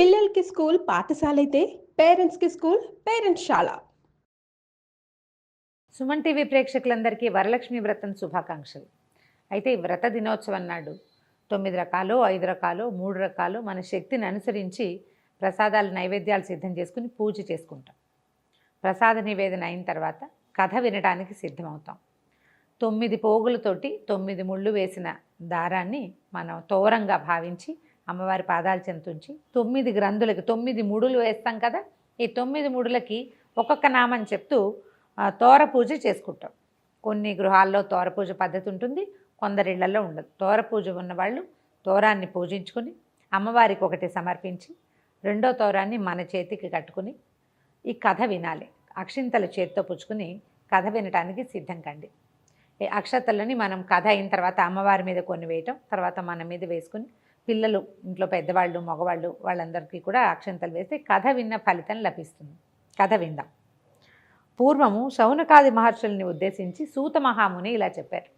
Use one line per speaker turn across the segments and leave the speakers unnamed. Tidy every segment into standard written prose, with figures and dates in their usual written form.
పిల్లలకి స్కూల్ పాఠశాలైతే పేరెంట్స్‌కి school పేరెంట్స్‌శాల.
Suman TV ప్రేక్షకులందరికీ వరలక్ష్మి వ్రతం శుభాకాంక్షలు. అయితే ఈ వ్రత దినోత్సవం నాడు 9 రకాలు, 5 రకాలు, 3 రకాలు మన శక్తిని అనుసరించి ప్రసాదాలు నైవేద్యాలు సిద్ధం చేసుకుని పూజ చేసుకుంటాం. ప్రసాద నివేదన అయిన తర్వాత కథ వినడానికి సిద్ధమవుతాం. 9 పోగులతోటి 9 ముళ్ళు వేసిన దారాన్ని మనం తోరంగా భావించి అమ్మవారి పాదాల చెంతుంచి 9 గ్రంథులకి 9 ముడులు వేస్తాం కదా. ఈ 9 ముడులకి ఒక్కొక్క నామం చెప్తూ తోర పూజ చేసుకుంటాం. కొన్ని గృహాల్లో తోర పూజ పద్ధతి ఉంటుంది, కొందరిళ్లలో ఉండదు. తోర పూజ ఉన్నవాళ్ళు తోరాన్ని పూజించుకొని అమ్మవారికి ఒకటి సమర్పించి రెండో తోరాన్ని మన చేతికి కట్టుకుని ఈ కథ వినాలి. అక్షింతల చేతితో పుచ్చుకుని కథ వినటానికి సిద్ధం కండి. ఈ అక్షతలని మనం కథ అయిన తర్వాత అమ్మవారి మీద కొన్ని వేయటం, తర్వాత మన మీద వేసుకుని పిల్లలు ఇంట్లో పెద్దవాళ్ళు మగవాళ్ళు వాళ్ళందరికీ కూడా అక్షంతలు వేస్తే కథ విన్న ఫలితం లభిస్తుంది. కథ విందాం. పూర్వము శౌనకాది మహర్షుల్ని ఉద్దేశించి సూత మహాముని ఇలా చెప్పారు.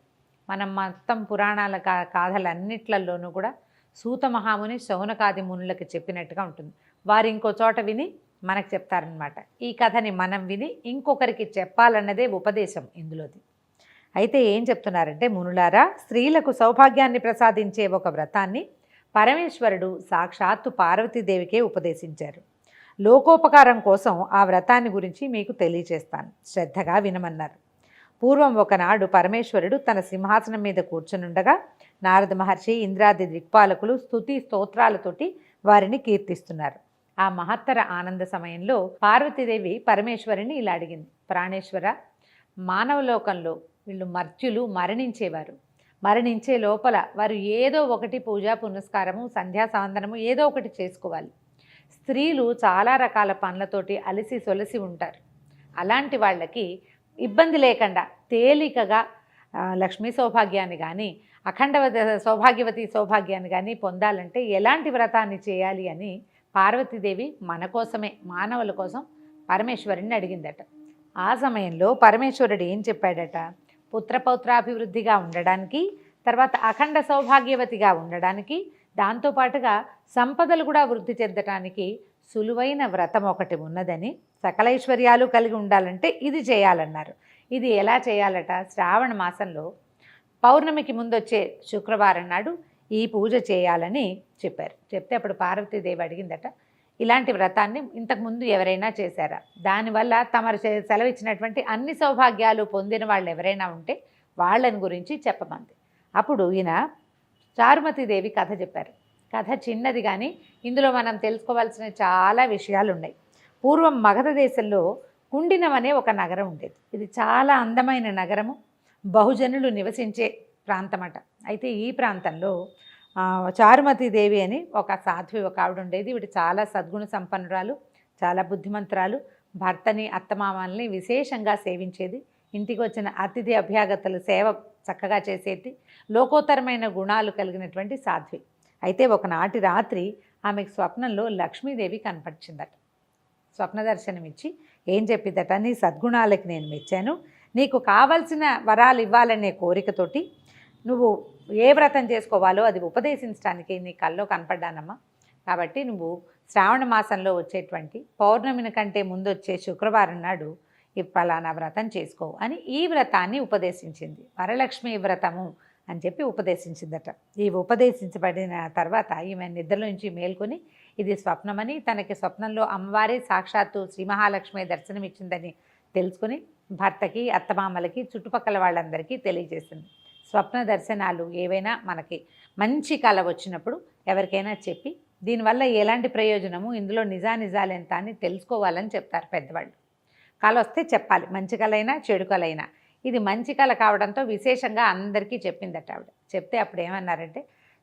మనం మొత్తం పురాణాల కాథలన్నిట్లలోనూ కూడా సూత మహాముని శౌనకాది మునులకు చెప్పినట్టుగా ఉంటుంది. వారు ఇంకో చోట విని మనకు చెప్తారనమాట. ఈ కథని మనం విని ఇంకొకరికి చెప్పాలన్నదే ఉపదేశం ఇందులోది. అయితే ఏం చెప్తున్నారంటే, మునులారా, స్త్రీలకు సౌభాగ్యాన్ని ప్రసాదించే ఒక వ్రతాన్ని పరమేశ్వరుడు సాక్షాత్తు పార్వతీదేవికే ఉపదేశించారు. లోకోపకారం కోసం ఆ వ్రతాన్ని గురించి మీకు తెలియచేస్తాను, శ్రద్ధగా వినమన్నారు. పూర్వం ఒకనాడు పరమేశ్వరుడు తన సింహాసనం మీద కూర్చునుండగా నారద మహర్షి ఇంద్రాది దిక్పాలకులు స్తుతి స్తోత్రాలతోటి వారిని కీర్తిస్తున్నారు. ఆ మహత్తర ఆనంద సమయంలో పార్వతీదేవి పరమేశ్వరుని ఇలా అడిగింది. ప్రాణేశ్వర, మానవలోకంలో వీళ్ళు మర్త్యులు మరణించేవారు. మరణించే లోపల వారు ఏదో ఒకటి పూజా పునస్కారము సంధ్యా సావందనము ఏదో ఒకటి చేసుకోవాలి. స్త్రీలు చాలా రకాల పనులతోటి అలసి సొలసి ఉంటారు. అలాంటి వాళ్ళకి ఇబ్బంది లేకుండా తేలికగా లక్ష్మీ సౌభాగ్యాన్ని కానీ సౌభాగ్యవతి సౌభాగ్యాన్ని కానీ పొందాలంటే ఎలాంటి వ్రతాన్ని చేయాలి అని పార్వతీదేవి మన కోసమే, మానవుల కోసం పరమేశ్వరుని అడిగిందట. ఆ సమయంలో పరమేశ్వరుడు ఏం చెప్పాడట, పుత్రపౌత్రాభివృద్ధిగా ఉండడానికి, తర్వాత అఖండ సౌభాగ్యవతిగా ఉండడానికి, దాంతోపాటుగా సంపదలు కూడా వృద్ధి చెందటానికి సులువైన వ్రతం ఒకటి ఉన్నదని, సకలైశ్వర్యాలు కలిగి ఉండాలంటే ఇది చేయాలన్నారు. ఇది ఎలా చేయాలట, శ్రావణ మాసంలో పౌర్ణమికి ముందొచ్చే శుక్రవారం నాడు ఈ పూజ చేయాలని చెప్పారు. చెప్తే అప్పుడు పార్వతీదేవి అడిగిందట, ఇలాంటి వ్రతాన్ని ఇంతకుముందు ఎవరైనా చేశారా, దానివల్ల తమరు సెలవిచ్చినటువంటి అన్ని సౌభాగ్యాలు పొందిన వాళ్ళు ఎవరైనా ఉంటే వాళ్ళని గురించి చెప్పమంది. అప్పుడు ఈయన చారుమతీదేవి కథ చెప్పారు. కథ చిన్నది కానీ ఇందులో మనం తెలుసుకోవాల్సిన చాలా విషయాలు ఉన్నాయి. పూర్వం మగధ దేశంలో కుండినం అనే ఒక నగరం ఉండేది. ఇది చాలా అందమైన నగరము, బహుజనులు నివసించే ప్రాంతమట. అయితే ఈ ప్రాంతంలో చారుమతీదేవి అని ఒక సాధ్వి ఒక ఆవిడ ఉండేది. ఈవిడ చాలా సద్గుణ సంపన్నురాలు, చాలా బుద్ధిమంతురాలు. భర్తని అత్తమామల్ని విశేషంగా సేవించేది. ఇంటికి వచ్చిన అతిథి అభ్యాగతలు సేవ చక్కగా చేసేది. లోకోత్తరమైన గుణాలు కలిగినటువంటి సాధ్వి. అయితే ఒకనాటి రాత్రి ఆమెకు స్వప్నంలో లక్ష్మీదేవి కనపడిచిందట. స్వప్న దర్శనం ఇచ్చి ఏం చెప్పిందట, నీ సద్గుణాలకి నేను మెచ్చాను, నీకు కావలసిన వరాలు ఇవ్వాలనే కోరికతోటి నువ్వు ఏ వ్రతం చేసుకోవాలో అది ఉపదేశించడానికి నీ కల్లో కనపడ్డానమ్మా. కాబట్టి నువ్వు శ్రావణ మాసంలో వచ్చేటువంటి పౌర్ణమిని కంటే ముందు వచ్చే శుక్రవారం నాడు ఈ ఫలానా వ్రతం చేసుకో అని ఈ వ్రతాన్ని ఉపదేశించింది. వరలక్ష్మి వ్రతము అని చెప్పి ఉపదేశించిందట. ఈ ఉపదేశించబడిన తర్వాత ఈమె నిద్రలోంచి మేల్కొని ఇది స్వప్నమని, తనకి స్వప్నంలో అమ్మవారే సాక్షాత్తు శ్రీ మహాలక్ష్మి దర్శనమిచ్చిందని తెలుసుకుని భర్తకి అత్తమామలకి చుట్టుపక్కల వాళ్ళందరికీ తెలియజేసింది. స్వప్న దర్శనాలు ఏవైనా మనకి మంచి కళ వచ్చినప్పుడు ఎవరికైనా చెప్పి దీనివల్ల ఎలాంటి ప్రయోజనము, ఇందులో నిజానిజాలు ఎంత అని తెలుసుకోవాలని చెప్తారు పెద్దవాళ్ళు. కళ వస్తే చెప్పాలి, మంచి కళ అయినా చెడు కళ అయినా. ఇది మంచి కళ కావడంతో విశేషంగా అందరికీ చెప్పిందట ఆవిడ. చెప్తే అప్పుడు ఏమన్నారంటే,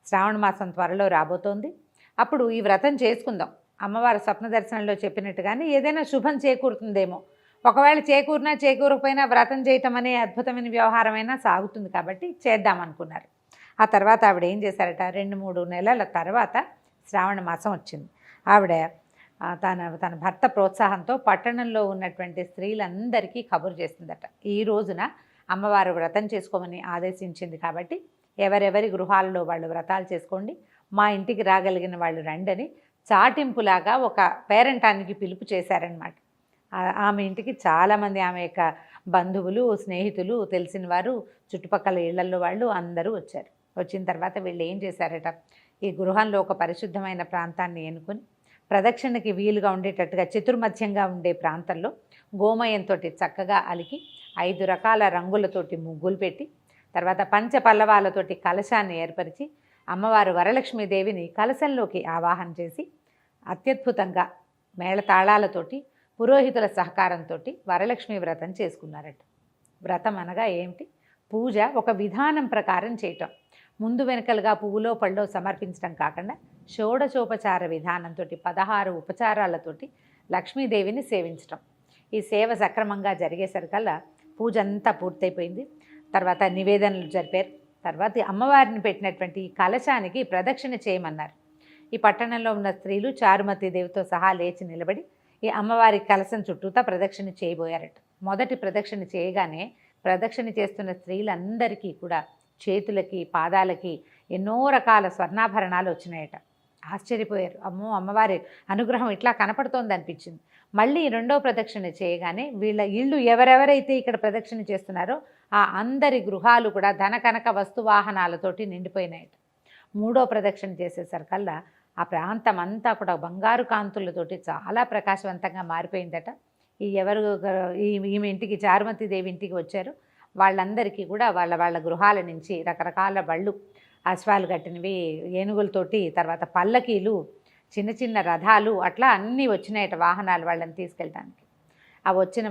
శ్రావణ మాసం త్వరలో రాబోతోంది, అప్పుడు ఈ వ్రతం చేసుకుందాం. అమ్మవారి స్వప్న దర్శనంలో చెప్పినట్టుగానే ఏదైనా శుభం చేకూరుతుందేమో, ఒకవేళ చేకూరినా చేకూరకపోయినా వ్రతం చేయటం అనే అద్భుతమైన వ్యవహారమైనా సాగుతుంది కాబట్టి చేద్దామనుకున్నారు. ఆ తర్వాత ఆవిడ ఏం చేశారట, 2-3 నెలల తర్వాత శ్రావణ మాసం వచ్చింది. ఆవిడ తన భర్త ప్రోత్సాహంతో పట్టణంలో ఉన్నటువంటి స్త్రీలందరికీ కబురు చేసిందట. ఈ రోజున అమ్మవారు వ్రతం చేసుకోమని ఆదేశించింది కాబట్టి ఎవరెవరి గృహాలలో వాళ్ళు వ్రతాలు చేసుకోండి, మా ఇంటికి రాగలిగిన వాళ్ళు రండని చాటింపులాగా ఒక పేరంటానికి పిలుపు చేశారనమాట. ఆమె ఇంటికి చాలామంది ఆమె యొక్క బంధువులు, స్నేహితులు, తెలిసిన వారు, చుట్టుపక్కల ఇళ్లల్లో వాళ్ళు అందరూ వచ్చారు. వచ్చిన తర్వాత వీళ్ళు ఏం చేశారట, ఈ గృహంలో ఒక పరిశుద్ధమైన ప్రాంతాన్ని ఎన్నుకొని ప్రదక్షిణకి వీలుగా ఉండేటట్టుగా చతుర్మధ్యంగా ఉండే ప్రాంతంలో గోమయంతో చక్కగా అలికి 5 రకాల రంగులతోటి ముగ్గులు పెట్టి తర్వాత పంచపల్లవాలతోటి కలశాన్ని ఏర్పరిచి అమ్మవారు వరలక్ష్మీదేవిని కలశంలోకి ఆవాహన చేసి అత్యద్భుతంగా మేళతాళాలతోటి పురోహితుల సహకారంతో వరలక్ష్మి వ్రతం చేసుకున్నారట. వ్రతం అనగా ఏమిటి? పూజ ఒక విధానం ప్రకారం చేయటం. ముందు వెనకలుగా పువ్వులో పళ్ళో సమర్పించడం కాకుండా షోడశోపచార విధానంతో 16 ఉపచారాలతోటి లక్ష్మీదేవిని సేవించటం. ఈ సేవ సక్రమంగా జరిగేసరికల్లా పూజ అంతా పూర్తయిపోయింది. తర్వాత నివేదనలు జరిపారు. తర్వాత అమ్మవారిని పెట్టినటువంటి ఈ కలశానికి ప్రదక్షిణ చేయమన్నారు. ఈ పట్టణంలో ఉన్న స్త్రీలు చారుమతీదేవితో సహా లేచి నిలబడి ఈ అమ్మవారి కలశం చుట్టూతా ప్రదక్షిణ చేయబోయారట. మొదటి ప్రదక్షిణ చేయగానే ప్రదక్షిణ చేస్తున్న స్త్రీలందరికీ కూడా చేతులకి, పాదాలకి ఎన్నో రకాల స్వర్ణాభరణాలు వచ్చినాయట. ఆశ్చర్యపోయారు. అమ్మో, అమ్మవారి అనుగ్రహం ఇట్లా కనపడుతోంది అనిపించింది. మళ్ళీ రెండో ప్రదక్షిణ చేయగానే వీళ్ళ ఇళ్ళు ఎవరెవరైతే ఇక్కడ ప్రదక్షిణ చేస్తున్నారో ఆ అందరి గృహాలు కూడా ధన కనక వస్తువాహనాలతోటి నిండిపోయినాయట. మూడో ప్రదక్షిణ చేసేసరికల్లా ఆ ప్రాంతం అంతా కూడా బంగారు కాంతులతోటి చాలా ప్రకాశవంతంగా మారిపోయిందట. ఈమె ఇంటికి, చారుమతీదేవి ఇంటికి వచ్చారు వాళ్ళందరికీ కూడా వాళ్ళ గృహాల నుంచి రకరకాల బళ్ళు, అశ్వాలు కట్టినవి, ఏనుగులతోటి, తర్వాత పల్లకీలు, చిన్న చిన్న రథాలు, అట్లా అన్నీ వచ్చినాయట వాహనాలు వాళ్ళని తీసుకెళ్ళడానికి. ఆ వచ్చిన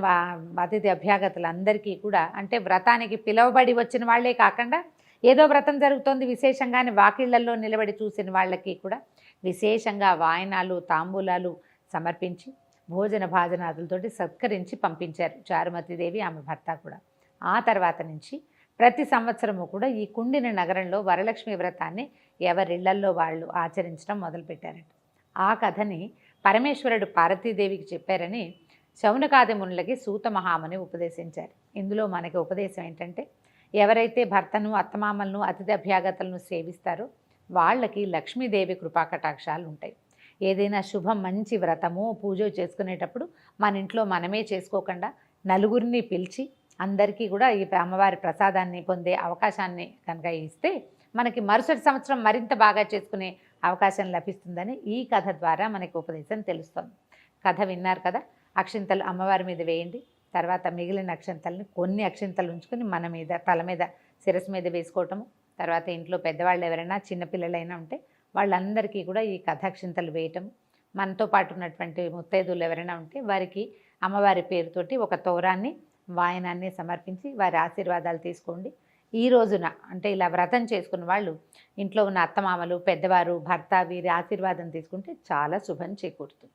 అతిథి అభ్యాగతులందరికీ కూడా, అంటే వ్రతానికి పిలువబడి వచ్చిన వాళ్ళే కాకుండా ఏదో వ్రతం జరుగుతోంది విశేషంగానే వాకిళ్లలో నిలబడి చూసిన వాళ్ళకి కూడా విశేషంగా వాయనాలు, తాంబూలాలు సమర్పించి భోజన భాజనాదులతోటి సత్కరించి పంపించారు చారుమతీదేవి, ఆమె భర్త కూడా. ఆ తర్వాత నుంచి ప్రతి సంవత్సరము కూడా ఈ కుండిన నగరంలో వరలక్ష్మి వ్రతాన్ని ఎవరిళ్లల్లో వాళ్ళు ఆచరించడం మొదలుపెట్టారట. ఆ కథని పరమేశ్వరుడు పార్వతీదేవికి చెప్పారని శౌనకాది మునులకి సూత మహాముని ఉపదేశించారు. ఇందులో మనకి ఉపదేశం ఏంటంటే, ఎవరైతే భర్తను, అత్తమామలను, అతిథి అభ్యాగతలను సేవిస్తారో వాళ్ళకి లక్ష్మీదేవి కృపాకటాక్షాలు ఉంటాయి. ఏదైనా శుభం, మంచి వ్రతము, పూజ చేసుకునేటప్పుడు మన ఇంట్లో మనమే చేసుకోకుండా నలుగురిని పిలిచి అందరికీ కూడా ఈ అమ్మవారి ప్రసాదాన్ని పొందే అవకాశాన్ని కనుక ఇస్తే మనకి మరుసటి సంవత్సరం మరింత బాగా చేసుకునే అవకాశం లభిస్తుందని ఈ కథ ద్వారా మనకి ఉపదేశం తెలుస్తుంది. కథ విన్నారు కదా. అక్షింతలు అమ్మవారి మీద వేయండి. తర్వాత మిగిలిన అక్షింతల్ని కొన్ని అక్షింతలు ఉంచుకొని మన మీద, తల మీద, శిరస్సు మీద వేసుకోవటము. తర్వాత ఇంట్లో పెద్దవాళ్ళు ఎవరైనా చిన్నపిల్లలైనా ఉంటే వాళ్ళందరికీ కూడా ఈ కథాక్షింతలు వేయటము. మనతో పాటు ఉన్నటువంటి ముత్తైదులు ఎవరైనా ఉంటే వారికి అమ్మవారి పేరుతోటి ఒక తోరాన్ని, వాయనాన్ని సమర్పించి వారి ఆశీర్వాదాలు తీసుకోండి. ఈ రోజున అంటే ఇలా వ్రతం చేసుకున్న వాళ్ళు ఇంట్లో ఉన్న అత్తమామలు, పెద్దవారు, భర్త వీరి ఆశీర్వాదం తీసుకుంటే చాలా శుభం చేకూరుతుంది.